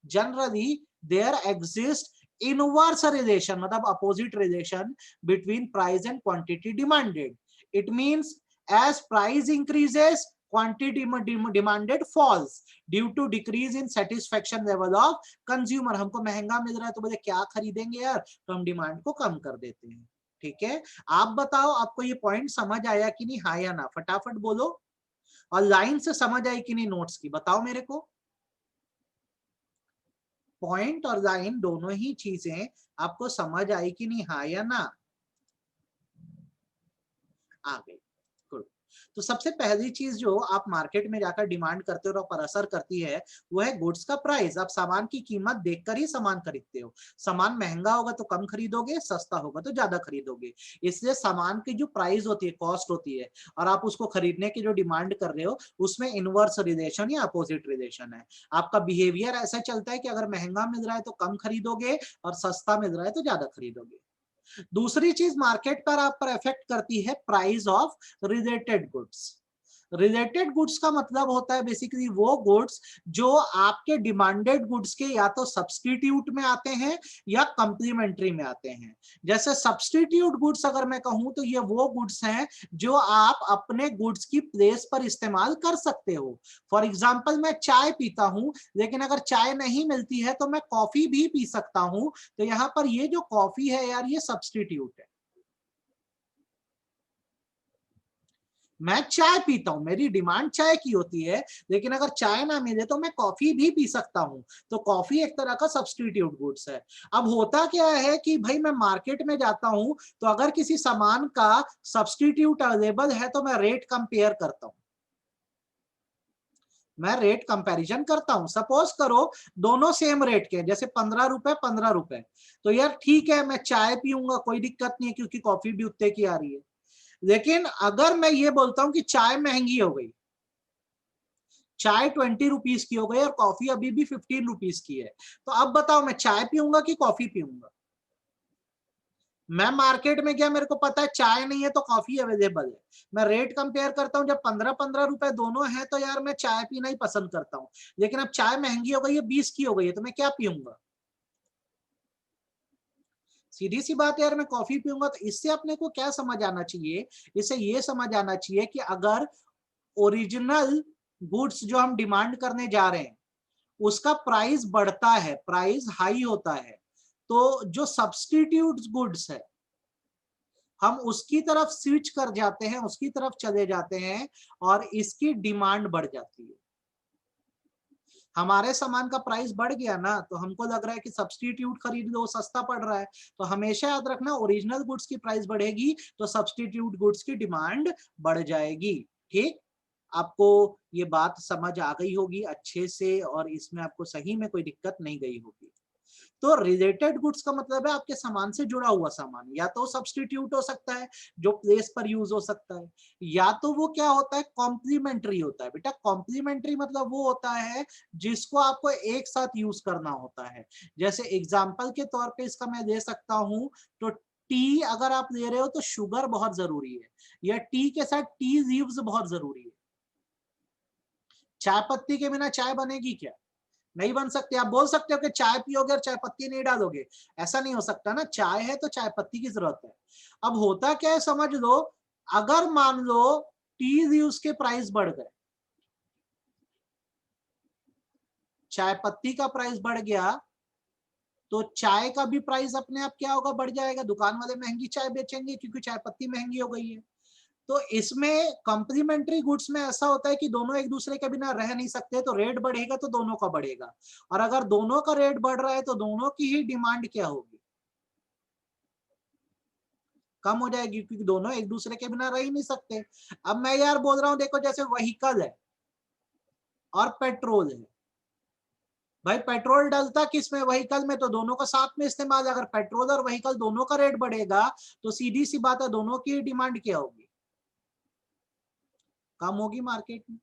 Generally there exist inverse relation, मतलब opposite relation between price and quantity demanded. It means as price increases quantity demanded falls due to decrease in satisfaction level of consumer. हमको महंगा मिल रहा है तो बोले क्या खरीदेंगे यार, तो हम डिमांड को कम कर देते हैं. ठीक है, आप बताओ आपको ये पॉइंट समझ आया कि नहीं, हाँ या ना, फटाफट बोलो. और लाइन से समझ आई कि नहीं नोट्स की, बताओ मेरे को. पॉइंट और लाइन दोनों ही चीजें आपको समझ आई कि नहीं, हाँ या ना. आ गई. गुड. तो सबसे पहली चीज जो आप मार्केट में जाकर डिमांड करते हो और पर असर करती है वो है गुड्स का प्राइस. आप सामान की कीमत देखकर ही सामान खरीदते हो. सामान महंगा होगा तो कम खरीदोगे, सस्ता होगा तो ज्यादा खरीदोगे. इसलिए सामान की जो प्राइस होती है, कॉस्ट होती है, और आप उसको खरीदने की जो डिमांड कर रहे हो उसमें इनवर्स रिलेशन या अपोजिट रिलेशन है. आपका बिहेवियर ऐसा चलता है कि अगर महंगा मिल रहा है तो कम खरीदोगे और सस्ता मिल रहा है तो ज्यादा खरीदोगे. दूसरी चीज मार्केट पर आप पर इफेक्ट करती है price of related goods. Related goods का मतलब होता है बेसिकली वो गुड्स जो आपके डिमांडेड गुड्स के या तो सब्स्टिट्यूट में आते हैं या कंप्लीमेंट्री में आते हैं. जैसे सब्स्टिट्यूट गुड्स अगर मैं कहूं तो ये वो गुड्स हैं जो आप अपने गुड्स की प्लेस पर इस्तेमाल कर सकते हो. फॉर एग्जाम्पल मैं चाय पीता हूं, लेकिन अगर चाय नहीं मिलती है तो मैं कॉफी भी पी सकता हूं. तो यहां पर ये जो कॉफी है यार, ये सब्स्टिट्यूट है. मैं चाय पीता हूं, मेरी डिमांड चाय की होती है, लेकिन अगर चाय ना मिले तो मैं कॉफी भी पी सकता हूं. तो कॉफी एक तरह का सब्स्टिट्यूट गुड्स है. अब होता क्या है कि भाई मैं मार्केट में जाता हूं तो अगर किसी सामान का सब्स्टिट्यूट अवेलेबल है तो मैं रेट कंपेयर करता हूं. मैं रेट कंपैरिजन करता हूं. सपोज करो दोनों सेम रेट के, जैसे 15 रुपए 15 रुपए, तो यार ठीक है मैं चाय पीऊंगा, कोई दिक्कत नहीं है, क्योंकि कॉफी भी उतने की आ रही है. लेकिन अगर मैं ये बोलता हूं कि चाय महंगी हो गई, चाय 20 रुपीज की हो गई और कॉफी अभी भी 15 रुपीज की है, तो अब बताओ मैं चाय पीऊंगा कि कॉफी पीऊंगा. मैं मार्केट में गया, मेरे को पता है चाय नहीं है तो कॉफी अवेलेबल है. मैं रेट कंपेयर करता हूं, जब 15-15 रुपए दोनों है तो यार मैं चाय पीना ही पसंद करता हूं. लेकिन अब चाय महंगी हो गई है, 20 की हो गई है, तो मैं क्या पीऊंगा. सीधी सी बात है यार, मैं कॉफी पीऊंगा. तो इससे अपने को क्या समझ आना चाहिए, इससे ये समझ आना चाहिए कि अगर ओरिजिनल गुड्स जो हम डिमांड करने जा रहे हैं उसका प्राइस बढ़ता है, प्राइस हाई होता है, तो जो सब्स्टिट्यूट गुड्स है हम उसकी तरफ स्विच कर जाते हैं, उसकी तरफ चले जाते हैं और इसकी डिमांड बढ़ जाती है. हमारे सामान का प्राइस बढ़ गया ना, तो हमको लग रहा है कि सब्स्टिट्यूट खरीद लो, सस्ता पड़ रहा है. तो हमेशा याद रखना, ओरिजिनल गुड्स की प्राइस बढ़ेगी तो सब्स्टिट्यूट गुड्स की डिमांड बढ़ जाएगी. ठीक, आपको ये बात समझ आ गई होगी अच्छे से और इसमें आपको सही में कोई दिक्कत नहीं गई होगी. तो रिलेटेड गुड्स का मतलब है आपके सामान से जुड़ा हुआ सामान, या तो सब्स्टिट्यूट हो सकता है जो प्लेस पर यूज हो सकता है, या तो वो क्या होता है कॉम्प्लीमेंट्री होता है. बेटा कॉम्प्लीमेंट्री मतलब वो होता है जिसको आपको एक साथ यूज करना होता है. जैसे एग्जाम्पल के तौर पे इसका मैं दे सकता हूं, तो टी अगर आप ले रहे हो तो शुगर बहुत जरूरी है, या टी के साथ टी लीव्स बहुत जरूरी है. चाय पत्ती के बिना चाय बनेगी क्या, नहीं बन सकती. आप बोल सकते हो कि चाय पियोगे और चाय पत्ती नहीं डालोगे, ऐसा नहीं हो सकता ना. चाय है तो चाय पत्ती की जरूरत है. अब होता क्या है समझ लो, अगर मान लो टी लीव्स के प्राइस बढ़ गए, चाय पत्ती का प्राइस बढ़ गया, तो चाय का भी प्राइस अपने आप क्या होगा, बढ़ जाएगा. दुकान वाले महंगी चाय बेचेंगे क्योंकि चाय पत्ती महंगी हो गई है. तो इसमें कॉम्प्लीमेंट्री गुड्स में ऐसा होता है कि दोनों एक दूसरे के बिना रह नहीं सकते, तो रेट बढ़ेगा तो दोनों का बढ़ेगा. और अगर दोनों का रेट बढ़ रहा है तो दोनों की ही डिमांड क्या होगी, कम हो जाएगी, क्योंकि दोनों एक दूसरे के बिना रह ही नहीं सकते. अब मैं यार बोल रहा हूं देखो, जैसे व्हीकल है और पेट्रोल है. भाई पेट्रोल डलता किस में, व्हीकल में, तो दोनों का साथ में इस्तेमाल. अगर पेट्रोल और व्हीकल दोनों का रेट बढ़ेगा तो सीधी सी बात है दोनों की डिमांड क्या होगी, कम होगी मार्केट में.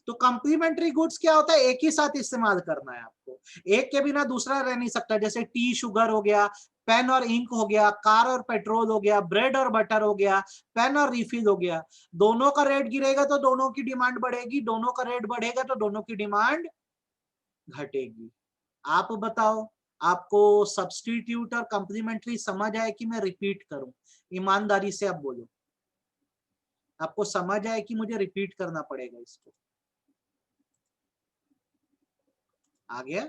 तो कॉम्प्लीमेंट्री गुड्स क्या होता है, एक ही साथ इस्तेमाल करना है आपको, एक के बिना दूसरा रह नहीं सकता. जैसे टी शुगर हो गया, पेन और इंक हो गया, कार और पेट्रोल हो गया, ब्रेड और बटर हो गया, पेन और रिफिल हो गया. दोनों का रेट गिरेगा तो दोनों की डिमांड बढ़ेगी, दोनों का रेट बढ़ेगा तो दोनों की डिमांड घटेगी. आप बताओ, आपको सब्स्टिट्यूट और कंप्लीमेंट्री समझ आए कि मैं रिपीट करूं? ईमानदारी से आप बोलो, आपको समझ आए कि मुझे रिपीट करना पड़ेगा इसको? आ गया?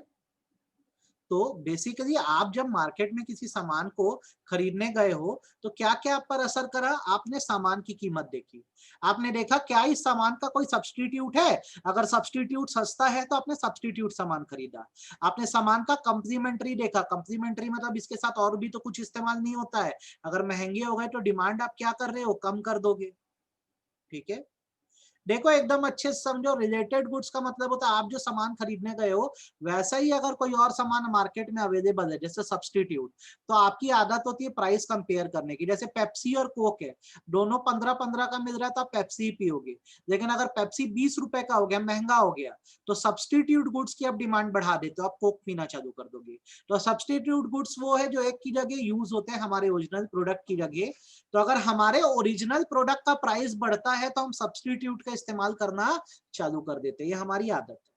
तो बेसिकली आप जब मार्केट में किसी सामान को खरीदने गए हो तो क्या क्या आप पर असर करा? आपने सामान की कीमत देखी, आपने देखा क्या इस सामान का कोई सब्स्टिट्यूट है, अगर सब्स्टिट्यूट सस्ता है तो आपने सब्स्टिट्यूट सामान खरीदा। आपने सामान का कंप्लीमेंट्री देखा, कंप्लीमेंट्री मतलब इसके साथ और भी तो कुछ इस्तेमाल नहीं होता है, अगर महंगे हो गए तो डिमांड आप क्या कर रहे हो, कम कर दोगे। ठीक है, देखो एकदम अच्छे से समझो, रिलेटेड गुड्स का मतलब होता है आप जो सामान खरीदने गए हो वैसा ही अगर कोई और सामान मार्केट में अवेलेबल है जैसे सब्स्टिट्यूट, तो आपकी आदत होती है प्राइस कंपेयर करने की। जैसे पेप्सी और कोक है, दोनों 15-15 का मिल रहा है तो आप पेप्सी ही पियोगे, लेकिन अगर पेप्सी 20 रुपए का हो गया, महंगा हो गया, तो सब्स्टिट्यूट गुड्स की आप डिमांड बढ़ा देते हो, आप कोक पीना चालू कर दोगे। तो सब्स्टिट्यूट गुड्स वो है जो एक की जगह यूज होते हैं हमारे ओरिजिनल प्रोडक्ट की जगह। तो अगर हमारे ओरिजिनल प्रोडक्ट का प्राइस बढ़ता है तो हम सब्स्टिट्यूट का इस्तेमाल करना चालू कर देते हैं, ये हमारी आदत है।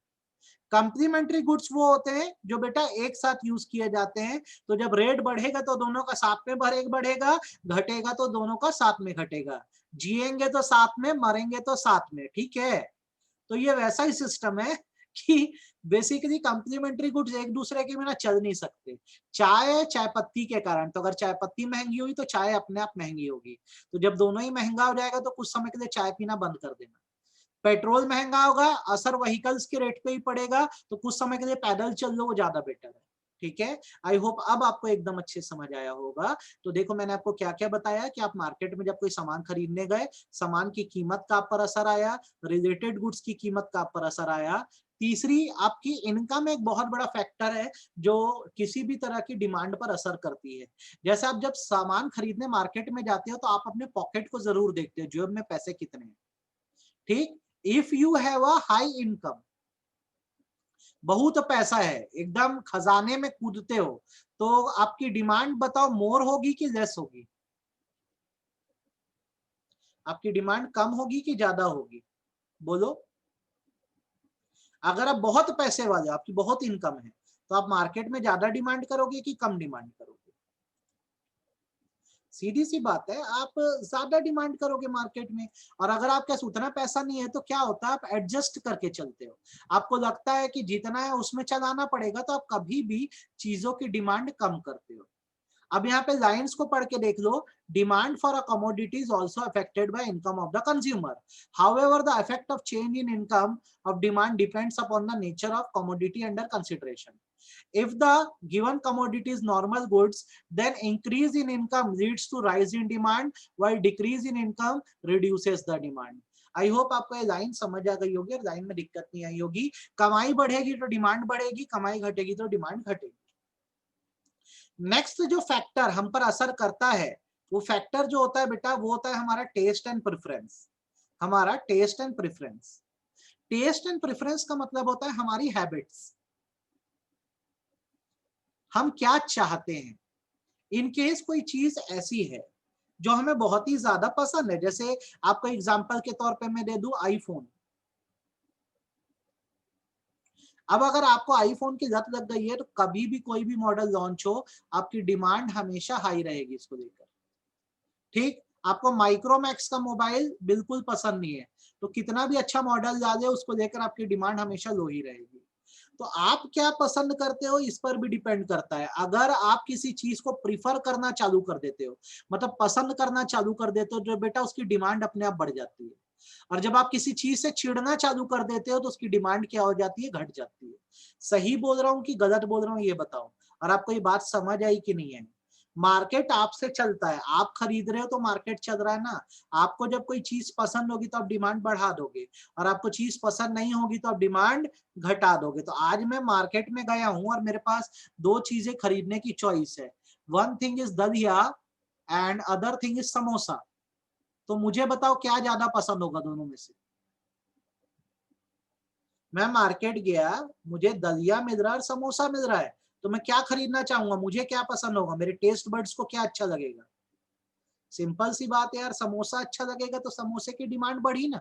कंप्लीमेंट्री गुड्स वो होते हैं जो बेटा एक साथ यूज किए जाते हैं, तो जब रेट बढ़ेगा तो दोनों का साथ में बढ़ेगा, घटेगा तो दोनों का साथ में घटेगा, जिएंगे तो साथ में, मरेंगे तो साथ में। ठीक है, तो ये वैसा ही सिस्टम है कि बेसिकली कंप्लीमेंट्री गुड्स एक दूसरे के बिना चल नहीं सकते। चाय पत्ती के कारण, तो अगर चाय पत्ती महंगी हुई तो चाय अपने आप महंगी होगी, तो जब दोनों ही महंगा हो जाएगा तो कुछ समय के लिए चाय पीना बंद कर देना। पेट्रोल महंगा होगा, असर व्हीकल्स के रेट पे ही पड़ेगा, तो कुछ समय के लिए पैदल चल लो, वो ज्यादा बेटर है। ठीक है, आई होप अब आपको एकदम अच्छे समझ आया होगा। तो देखो मैंने आपको क्या क्या बताया कि आप मार्केट में जब कोई सामान खरीदने गए, सामान की कीमत का आप पर असर आया, रिलेटेड गुड्स की कीमत का आप पर असर आया। तीसरी, आपकी इनकम एक बहुत बड़ा फैक्टर है जो किसी भी तरह की डिमांड पर असर करती है। जैसे आप जब सामान खरीदने मार्केट में जाते हो तो आप अपने पॉकेट को जरूर देखते हो, जेब में पैसे कितने हैं। ठीक, if you have a high income, बहुत पैसा है, एकदम खजाने में कूदते हो, तो आपकी डिमांड बताओ मोर होगी कि लेस होगी? आपकी डिमांड कम होगी कि ज्यादा होगी? बोलो। अगर आप बहुत पैसे वाले हो, आपकी बहुत इनकम है, तो आप मार्केट में ज्यादा डिमांड करोगे कि कम डिमांड करोगे? सीधी सी बात है, आप ज्यादा डिमांड करोगे मार्केट में। और अगर आपके पास उतना पैसा नहीं है तो क्या होता है, आप एडजस्ट करके चलते हो, आपको लगता है कि जितना है उसमें चलाना पड़ेगा, तो आप कभी भी चीजों की डिमांड कम करते हो। अब यहाँ पे लाइंस को पढ़ के देख लो, demand for a commodity is also affected by income of the consumer, however the effect of change in income of demand depends upon the nature of commodity under consideration. If the given commodity is normal goods, then increase in income leads to rise in demand, while decrease in income reduces the demand. I hope आपको ये line समझ आ गई होगी और line में दिक्कत नहीं आई होगी। कमाई बढ़ेगी तो डिमांड बढ़ेगी, कमाई घटेगी तो डिमांड घटेगी। नेक्स्ट जो फैक्टर हम पर असर करता है, वो फैक्टर जो होता है बेटा, वो होता है हमारा टेस्ट एंड प्रेफरेंस। हमारा taste and preference, taste and preference का मतलब होता है हमारी हैबिट्स, हम क्या चाहते हैं। इन केस कोई चीज ऐसी है जो हमें बहुत ही ज्यादा पसंद है, जैसे आपको एग्जांपल के तौर पे मैं दे दूं आईफोन। अब अगर आपको आईफोन की लत लग गई है तो कभी भी कोई भी मॉडल लॉन्च हो, आपकी डिमांड हमेशा हाई रहेगी इसको लेकर। ठीक, आपको माइक्रोमैक्स का मोबाइल बिल्कुल पसंद नहीं है, तो कितना भी अच्छा मॉडल ला दे उसको लेकर आपकी डिमांड हमेशा लो ही रहेगी। तो आप क्या पसंद करते हो इस पर भी डिपेंड करता है। अगर आप किसी चीज को प्रीफर करना चालू कर देते हो, मतलब पसंद करना चालू कर देते हो, जो बेटा उसकी डिमांड अपने आप बढ़ जाती है। और जब आप किसी चीज से चिढ़ना चालू कर देते हो तो उसकी डिमांड क्या हो जाती है, घट जाती है। सही बोल रहा हूँ कि गलत बोल रहा हूँ, ये बताओ। और आपको ये बात समझ आई कि नहीं है? मार्केट आपसे चलता है, आप खरीद रहे हो तो मार्केट चल रहा है ना। आपको जब कोई चीज पसंद होगी तो आप डिमांड बढ़ा दोगे, और आपको चीज पसंद नहीं होगी तो आप डिमांड घटा दोगे। तो आज मैं मार्केट में गया हूं और मेरे पास दो चीजें खरीदने की चॉइस है, वन थिंग इज दलिया and other thing is samosa. तो मुझे बताओ क्या ज्यादा पसंद होगा दोनों में से? मैं मार्केट गया, मुझे दलिया मिल रहा है और समोसा मिल रहा है, तो मैं क्या खरीदना चाहूंगा, मुझे क्या पसंद होगा, मेरे टेस्ट बड्स को क्या अच्छा लगेगा? सिंपल सी बात है यार, समोसा अच्छा लगेगा तो समोसे की डिमांड बढ़ी ना।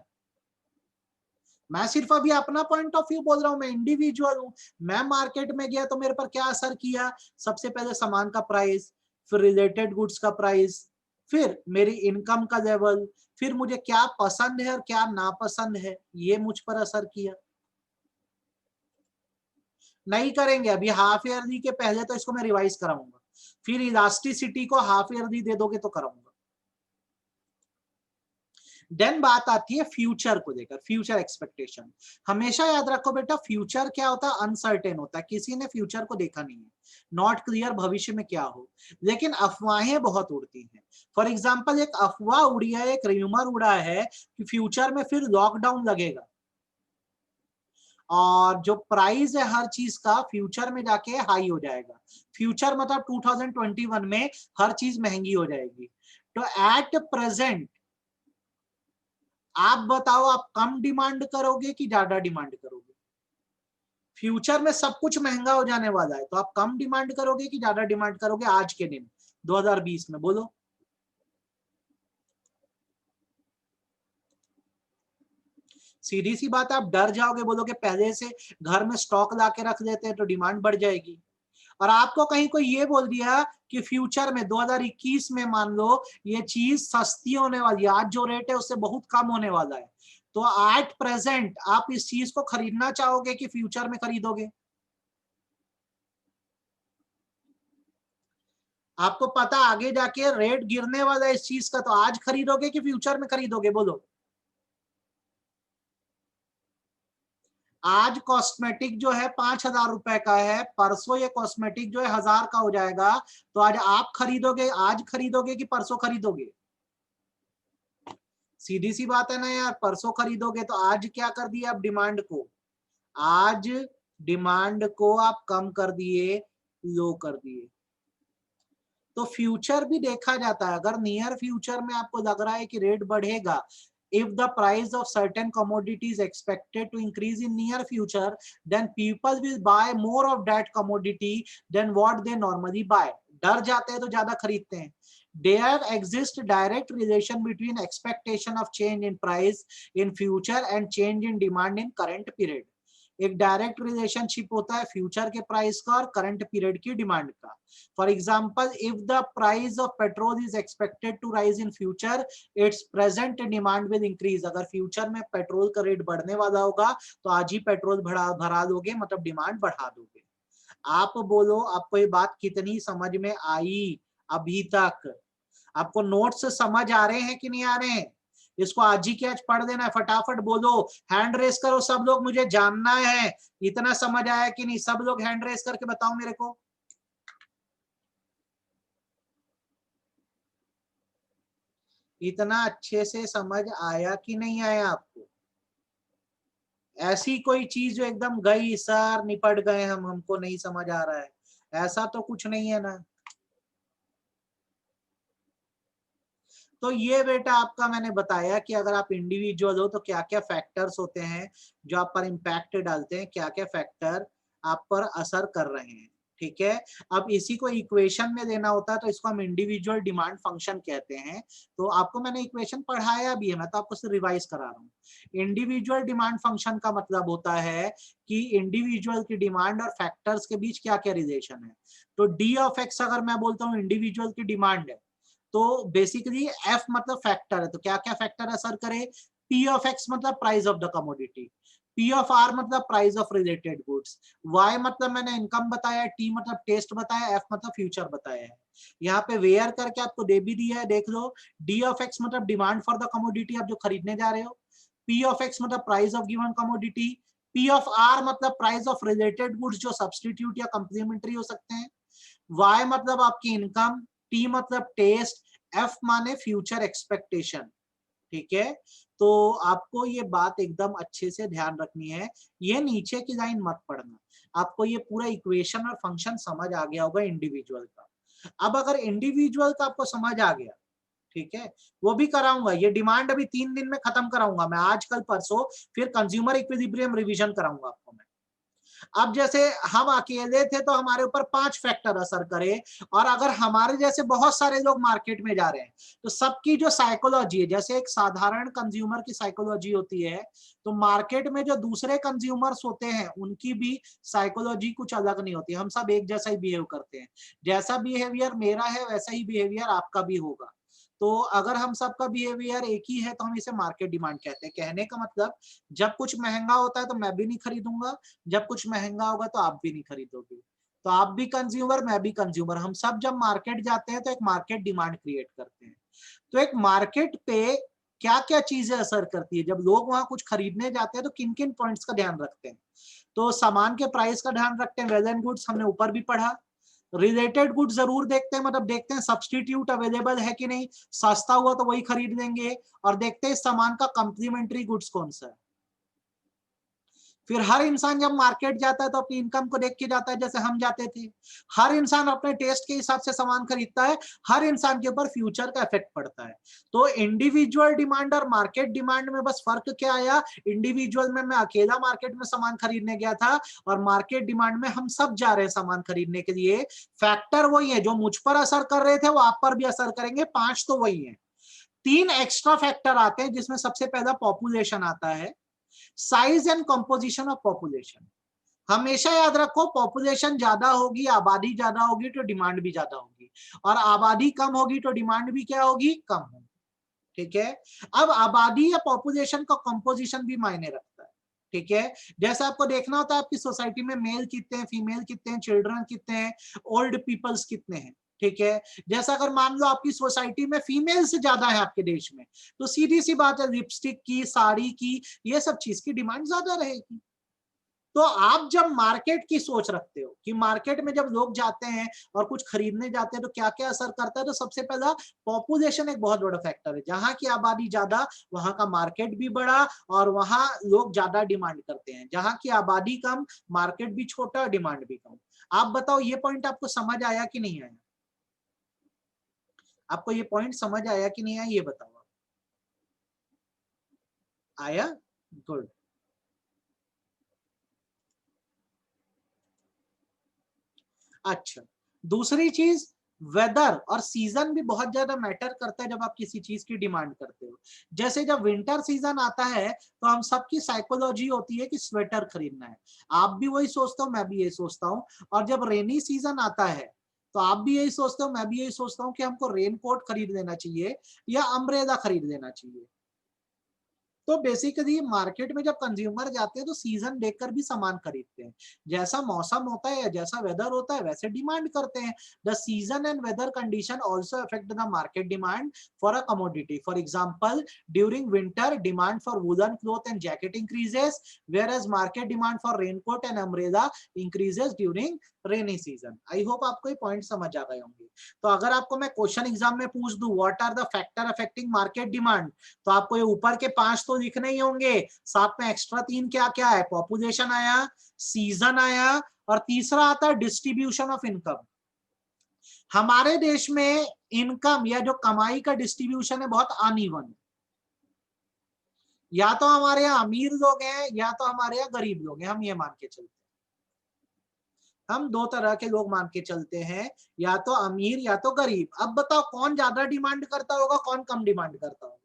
मैं सिर्फ अभी अपना पॉइंट ऑफ व्यू बोल रहा हूं, मैं इंडिविजुअल हूं। मैं मार्केट में गया तो मेरे पर क्या असर किया? सबसे पहले सामान का प्राइस, फिर रिलेटेड गुड्स का प्राइस, फिर मेरी इनकम का लेवल, फिर मुझे क्या पसंद है और क्या नापसंद है, ये मुझ पर असर किया। नहीं करेंगे अभी, हाफ ईयरली के पहले तो इसको मैं रिवाइज कराऊंगा, फिर इलास्टिसिटी को हाफ ईयरली दे दोगे तो कराऊंगा। देन बात आती है फ्यूचर को लेकर, फ्यूचर एक्सपेक्टेशन। हमेशा याद रखो बेटा, फ्यूचर क्या होता है? अनसर्टेन होता है, किसी ने फ्यूचर को देखा नहीं है, नॉट क्लियर भविष्य में क्या हो। लेकिन अफवाहें बहुत उड़ती हैं। फॉर एग्जाम्पल एक अफवाह उड़ी है, एक र्यूमर उड़ा है कि फ्यूचर में फिर लॉकडाउन लगेगा और जो प्राइस है हर चीज का फ्यूचर में जाके हाई हो जाएगा। फ्यूचर मतलब 2021 में हर चीज महंगी हो जाएगी। तो एट प्रेजेंट आप बताओ, आप कम डिमांड करोगे कि ज्यादा डिमांड करोगे? फ्यूचर में सब कुछ महंगा हो जाने वाला है, तो आप कम डिमांड करोगे कि ज्यादा डिमांड करोगे आज के दिन 2020 में? बोलो। सीधी सी बात है, आप डर जाओगे, बोलोगे पहले से घर में स्टॉक ला के रख देते हैं तो डिमांड बढ़ जाएगी। और आपको कहीं कोई ये बोल दिया कि फ्यूचर में 2021 में मान लो ये चीज सस्ती होने वाली है, आज जो रेट है उससे बहुत कम होने वाला है, तो एट प्रेजेंट आप इस चीज को खरीदना चाहोगे कि फ्यूचर में खरीदोगे? आपको पता आगे जाके रेट गिरने वाला है इस चीज का, तो आज खरीदोगे कि फ्यूचर में खरीदोगे? बोलो। आज कॉस्मेटिक जो है 5,000 रुपए का है, परसों ये कॉस्मेटिक जो है 1,000 का हो जाएगा, तो आज आप खरीदोगे, आज खरीदोगे कि परसों खरीदोगे? सीधी सी बात है ना यार, परसों खरीदोगे। तो आज क्या कर दिया आप डिमांड को? आज डिमांड को आप कम कर दिए, लो कर दिए। तो फ्यूचर भी देखा जाता है, अगर नियर फ्यूचर में आपको लग रहा है कि रेट बढ़ेगा, if the price of certain commodity is expected to increase in near future, then people will buy more of that commodity than what they normally buy. डर जाते हैं तो ज्यादा खरीदते हैं। There exists direct relation between expectation of change in price in future and change in demand in current period. एक direct relationship होता है फ्यूचर के प्राइस का और करंट पीरियड की डिमांड का। For example, if the price of petrol is expected to rise in future, its present demand will increase. अगर future में पेट्रोल का रेट बढ़ने वाला होगा तो आज ही पेट्रोल भरा दोगे, मतलब डिमांड बढ़ा दोगे। आप बोलो, आपको ये बात कितनी समझ में आई अभी तक? आपको नोट्स समझ आ रहे हैं कि नहीं आ रहे हैं? इसको आज ही के आज पढ़ देना है, फटाफट बोलो, हैंड रेस करो सब लोग, मुझे जानना है इतना समझ आया कि नहीं। सब लोग हैंड रेस करके बताओ मेरे को। इतना अच्छे से समझ आया कि नहीं आया आपको? ऐसी कोई चीज जो एकदम गई सर निपट गए हम, हमको नहीं समझ आ रहा है, ऐसा तो कुछ नहीं है ना? तो ये बेटा आपका मैंने बताया कि अगर आप इंडिविजुअल हो तो क्या क्या फैक्टर्स होते हैं जो आप पर इम्पैक्ट डालते हैं, क्या क्या फैक्टर आप पर असर कर रहे हैं। ठीक है, अब इसी को इक्वेशन में देना होता है तो इसको हम इंडिविजुअल डिमांड फंक्शन कहते हैं। तो आपको मैंने इक्वेशन पढ़ाया भी है, मैं तो आपको सिर्फ रिवाइज करा रहा हूँ। इंडिविजुअल डिमांड फंक्शन का मतलब होता है कि इंडिविजुअल की डिमांड और फैक्टर्स के बीच क्या क्या रिलेशन है। तो डी ऑफ एक्स अगर मैं बोलता हूँ इंडिविजुअल की डिमांड है, तो बेसिकली एफ मतलब फैक्टर है, तो क्या क्या फैक्टर असर करे? पी ऑफ एक्स मतलब price of the commodity, P of R मतलब price of related goods, Y मतलब मैंने इनकम बताया, टी मतलब टेस्ट बताया, एफ मतलब फ्यूचर बताया है। यहाँ पे वेयर करके आपको दे भी दिया है, देख लो। डी ऑफ एक्स मतलब डिमांड फॉर द कमोडिटी, आप जो खरीदने जा रहे हो। पी ऑफ एक्स मतलब price of given commodity. P of R मतलब प्राइस ऑफ रिलेटेड गुड्स जो सब्सटीट्यूट या कंप्लीमेंट्री हो सकते हैं। वाई मतलब आपकी इनकम, टी मतलब टेस्ट, एफ माने फ्यूचर एक्सपेक्टेशन। ठीक है, तो आपको ये बात एकदम अच्छे से ध्यान रखनी है, ये नीचे की लाइन मत पढ़ना। आपको ये पूरा इक्वेशन और फंक्शन समझ आ गया होगा इंडिविजुअल का। अब अगर इंडिविजुअल का आपको समझ आ गया, ठीक है, वो भी कराऊंगा, ये डिमांड अभी 3 दिन में खत्म कराऊंगा मैं, आज कल परसों, फिर कंज्यूमर इक्विलिब्रियम रिवीजन कराऊंगा आपको मैं। अब जैसे हम अकेले थे तो हमारे ऊपर 5 फैक्टर असर करे, और अगर हमारे जैसे बहुत सारे लोग मार्केट में जा रहे हैं तो सबकी जो साइकोलॉजी है, जैसे एक साधारण कंज्यूमर की साइकोलॉजी होती है, तो मार्केट में जो दूसरे कंज्यूमर्स होते हैं उनकी भी साइकोलॉजी कुछ अलग नहीं होती। हम सब एक जैसा ही बिहेव करते हैं। जैसा बिहेवियर मेरा है वैसा ही बिहेवियर आपका भी होगा। तो अगर हम सबका बिहेवियर एक ही है तो हम इसे मार्केट डिमांड कहते हैं। कहने का मतलब, जब कुछ महंगा होता है तो मैं भी नहीं खरीदूंगा, जब कुछ महंगा होगा तो आप भी नहीं खरीदोगे। तो आप भी कंज्यूमर, मैं भी कंज्यूमर, हम सब जब मार्केट जाते हैं तो एक मार्केट डिमांड क्रिएट करते हैं। तो एक मार्केट पे क्या क्या चीजें असर करती है, जब लोग वहां कुछ खरीदने जाते हैं तो किन किन पॉइंट्स का ध्यान रखते हैं। तो सामान के प्राइस का ध्यान रखते हैं, वेल एंड गुड्स हमने ऊपर भी पढ़ा। रिलेटेड गुड्स जरूर देखते हैं, मतलब देखते हैं सब्स्टिट्यूट अवेलेबल है कि नहीं, सस्ता हुआ तो वही खरीद लेंगे। और देखते हैं इस सामान का कंप्लीमेंट्री गुड्स कौन सा है। फिर हर इंसान जब मार्केट जाता है तो अपनी इनकम को देख के जाता है, जैसे हम जाते थे। हर इंसान अपने टेस्ट के हिसाब से सामान खरीदता है, हर इंसान के ऊपर फ्यूचर का इफेक्ट पड़ता है। तो इंडिविजुअल डिमांड और मार्केट डिमांड में बस फर्क क्या आया, इंडिविजुअल में मैं अकेला मार्केट में सामान खरीदने गया था, और मार्केट डिमांड में हम सब जा रहे हैं सामान खरीदने के लिए। फैक्टर वही है, जो मुझ पर असर कर रहे थे वो आप पर भी असर करेंगे, 5 तो वही है। 3 एक्स्ट्रा फैक्टर आते हैं, जिसमें सबसे पहला पॉपुलेशन आता है। Size and composition of population. हमेशा याद रखो, पॉपुलेशन ज्यादा होगी, आबादी ज्यादा होगी तो डिमांड भी ज्यादा होगी, और आबादी कम होगी तो डिमांड भी क्या होगी, कम होगी। ठीक है। अब आबादी या पॉपुलेशन का कंपोजिशन भी मायने रखता है। ठीक है। जैसे आपको देखना होता है आपकी सोसाइटी में मेल कितने हैं, फीमेल कितने हैं, चिल्ड्रन कितने हैं, ओल्ड पीपल्स कितने हैं। ठीक है। जैसा अगर मान लो आपकी सोसाइटी में फीमेल से ज्यादा है आपके देश में, तो सीधी सी बात है, लिपस्टिक की, साड़ी की, ये सब चीज की डिमांड ज्यादा रहेगी। तो आप जब मार्केट की सोच रखते हो कि मार्केट में जब लोग जाते हैं और कुछ खरीदने जाते हैं तो क्या क्या असर करता है, तो सबसे पहला पॉपुलेशन एक बहुत बड़ा फैक्टर है। जहां की आबादी ज्यादा, वहां का मार्केट भी बड़ा, और वहां लोग ज्यादा डिमांड करते हैं। जहां की आबादी कम, मार्केट भी छोटा, डिमांड भी कम। आप बताओ, ये पॉइंट आपको समझ आया कि नहीं आया? आपको ये पॉइंट समझ आया कि नहीं आया, ये बताओ। आया? गुड। अच्छा, दूसरी चीज, वेदर और सीजन भी बहुत ज्यादा मैटर करता है जब आप किसी चीज की डिमांड करते हो। जैसे जब विंटर सीजन आता है तो हम सबकी साइकोलॉजी होती है कि स्वेटर खरीदना है। आप भी वही सोचते हो, मैं भी यही सोचता हूँ। और जब रेनी सीजन आता है तो आप भी यही सोचते हो, मैं भी यही सोचता हूँ कि हमको रेन कोट खरीद लेना चाहिए या अम्ब्रेला खरीद लेना चाहिए। तो बेसिकली मार्केट में जब कंज्यूमर जाते हैं तो सीजन देखकर भी सामान खरीदते हैं। जैसा मौसम होता है या जैसा वेदर होता है वैसे डिमांड करते हैं। The season and weather condition also affect the market demand for a commodity. For example, during winter demand for woollen cloth and jacket increases, whereas market demand for raincoat and umbrella increases during rainy season. I hope आपको ये point समझ आ गए होंगे। तो अगर आपको मैं question exam में पूछ दूं what are the factor affecting market demand, तो आपको ये ऊपर के 5 तो लिखने ही होंगे, साथ में एक्स्ट्रा 3 क्या क्या है, पॉपुलेशन आया, सीजन आया, और तीसरा आता है डिस्ट्रीब्यूशन ऑफ इनकम। हमारे देश में इनकम या जो कमाई का डिस्ट्रीब्यूशन है बहुत अनइवन है। या तो हमारे यहाँ अमीर लोग हैं या तो हमारे यहाँ गरीब लोग हैं, हम ये मान के चलते हैं। हम दो तरह के लोग मान के चलते हैं, या तो अमीर या तो गरीब। अब बताओ कौन ज्यादा डिमांड करता होगा, कौन कम डिमांड करता होगा?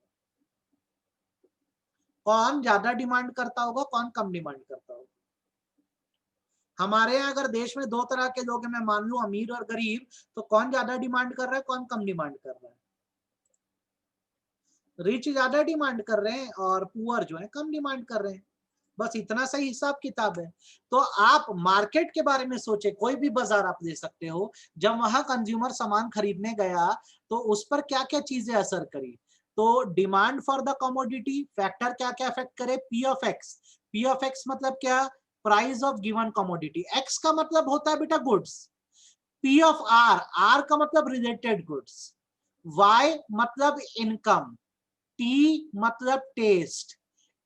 कौन ज्यादा डिमांड करता होगा, कौन कम डिमांड करता होगा? हमारे यहाँ अगर देश में दो तरह के लोग हैं, मैं मान लूं अमीर और गरीब, तो कौन ज्यादा डिमांड कर रहा है, कौन कम डिमांड कर रहा है? रिच ज्यादा डिमांड कर रहे हैं और पुअर जो है कम डिमांड कर रहे हैं। बस इतना सही हिसाब किताब है। तो आप मार्केट के बारे में सोचे, कोई भी बाजार आप ले सकते हो, जब वहां कंज्यूमर सामान खरीदने गया तो उस पर क्या क्या चीजें असर करी। तो demand for the commodity factor क्या क्या अफेक्ट करे, P of X. P of X मतलब क्या, price of given commodity. X का मतलब होता है बेटा goods. P of R, R का मतलब रिलेटेड गुड्स। वाई मतलब इनकम। टी मतलब टेस्ट।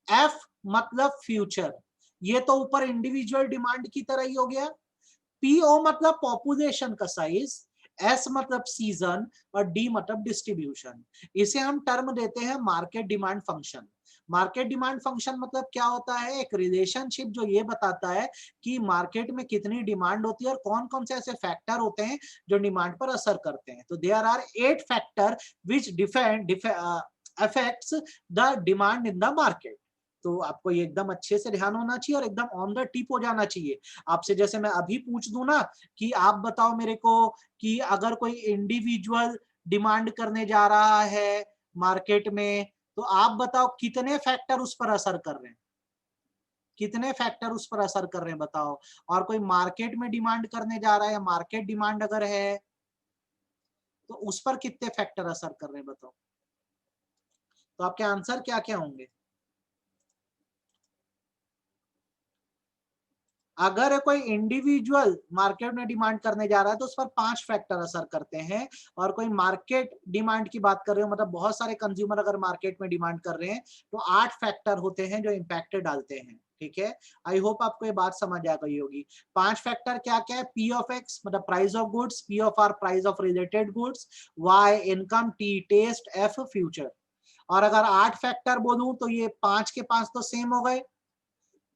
एफ मतलब फ्यूचर। ये तो ऊपर इंडिविजुअल डिमांड की तरह ही हो गया। पीओ मतलब पॉपुलेशन का साइज, एस मतलब सीजन, और डी मतलब डिस्ट्रीब्यूशन। इसे हम टर्म देते हैं market demand function. Market demand function मतलब क्या होता है, एक रिलेशनशिप जो ये बताता है कि मार्केट में कितनी डिमांड होती है और कौन कौन से ऐसे फैक्टर होते हैं जो डिमांड पर असर करते हैं। तो there are 8 factor which affects the demand in the market. तो आपको ये एकदम अच्छे से ध्यान होना चाहिए और एकदम ऑन द टिप हो जाना चाहिए। आपसे जैसे मैं अभी पूछ दूं ना कि आप बताओ मेरे को कि अगर कोई इंडिविजुअल डिमांड करने जा रहा है मार्केट में, तो आप बताओ कितने फैक्टर उस पर असर कर रहे हैं, कितने फैक्टर उस पर असर कर रहे हैं बताओ। और कोई मार्केट में डिमांड करने जा रहा है या मार्केट डिमांड अगर है तो उस पर कितने फैक्टर असर कर रहे हैं बताओ। तो आपके आंसर क्या क्या होंगे। अगर कोई इंडिविजुअल मार्केट में डिमांड करने जा रहा है तो उस पर 5 फैक्टर असर करते हैं। और कोई मार्केट डिमांड की बात कर रहे हो मतलब बहुत सारे कंज्यूमर अगर मार्केट में डिमांड कर रहे हैं तो 8 फैक्टर होते हैं जो इम्पैक्ट डालते हैं। ठीक है, आई होप आपको ये बात समझ आ गई होगी। 5 फैक्टर क्या क्या है, पी ऑफ एक्स मतलब price of goods, P of R price of related goods, Y income, T taste, F future. और अगर 8 फैक्टर बोलूं तो ये 5 के 5 तो सेम हो गए।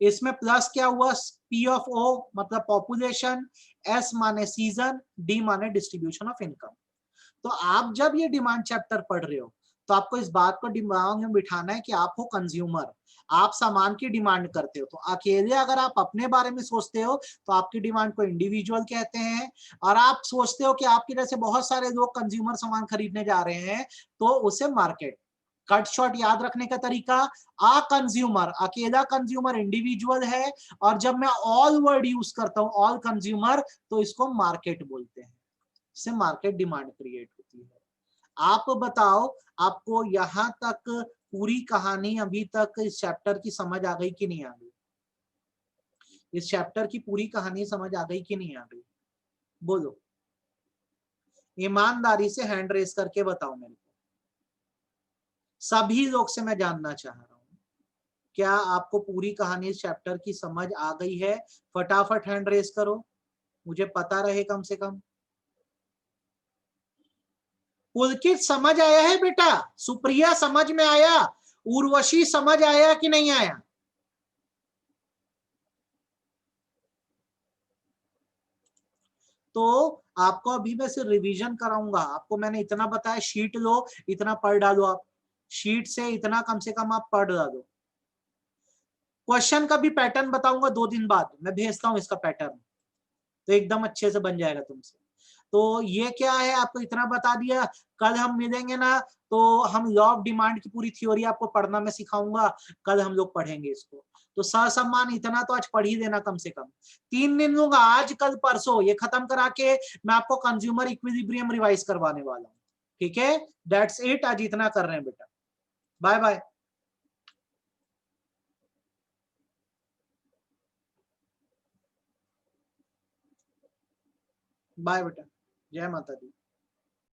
इसमें प्लस क्या हुआ, पी ऑफ ओ मतलब पॉपुलेशन, एस माने सीजन, डी माने डिस्ट्रीब्यूशन ऑफ इनकम। तो आप जब ये डिमांड चैप्टर पढ़ रहे हो तो आपको इस बात को दिमाग में बिठाना है कि आप हो कंज्यूमर, आप सामान की डिमांड करते हो। तो अकेले अगर आप अपने बारे में सोचते हो तो आपकी डिमांड को इंडिविजुअल कहते हैं। और आप सोचते हो कि आपकी तरह से बहुत सारे लोग कंज्यूमर सामान खरीदने जा रहे हैं तो उसे मार्केट। कट शॉट याद रखने का तरीका, आ कंज्यूमर अकेला कंज्यूमर इंडिविजुअल है, और जब मैं ऑल वर्ड यूज करता हूं ऑल कंज्यूमर तो इसको मार्केट बोलते हैं। इससे मार्केट डिमांड क्रिएट होती है। आप बताओ, आपको यहां तक पूरी कहानी अभी तक इस चैप्टर की समझ आ गई कि नहीं आ गई। इस चैप्टर की पूरी कहानी समझ आ गई कि नहीं आ गई, बोलो ईमानदारी से हैंड रेस करके बताओ मेरे को। सभी लोग से मैं जानना चाह रहा हूं, क्या आपको पूरी कहानी इस चैप्टर की समझ आ गई है। फटाफट हैंड रेस करो, मुझे पता रहे कम से कम। पुलकित समझ आया है बेटा, सुप्रिया समझ में आया, उर्वशी समझ आया कि नहीं आया। तो आपको अभी मैं सिर्फ रिवीजन कराऊंगा। आपको मैंने इतना बताया, शीट लो, इतना पढ़ डालो आप, शीट से इतना कम से कम आप पढ़ डालो। क्वेश्चन का भी पैटर्न बताऊंगा 2 दिन बाद, मैं भेजता हूं इसका पैटर्न, तो एकदम अच्छे से बन जाएगा तुमसे। तो ये क्या है आपको इतना बता दिया। कल हम मिलेंगे ना तो हम लॉ ऑफ डिमांड की पूरी थ्योरी आपको पढ़ना मैं सिखाऊंगा, कल हम लोग पढ़ेंगे इसको। तो ससम्मान इतना तो आज पढ़ ही देना कम से कम। 3 दिन लूंगा, आज कल परसों, ये खत्म करा के मैं आपको कंज्यूमर इक्विलिब्रियम रिवाइज करवाने वाला हूँ। ठीक है, दैट्स इट, आज इतना कर रहे हैं बेटा। Bye bye. बाय बेटा, जय माता दी।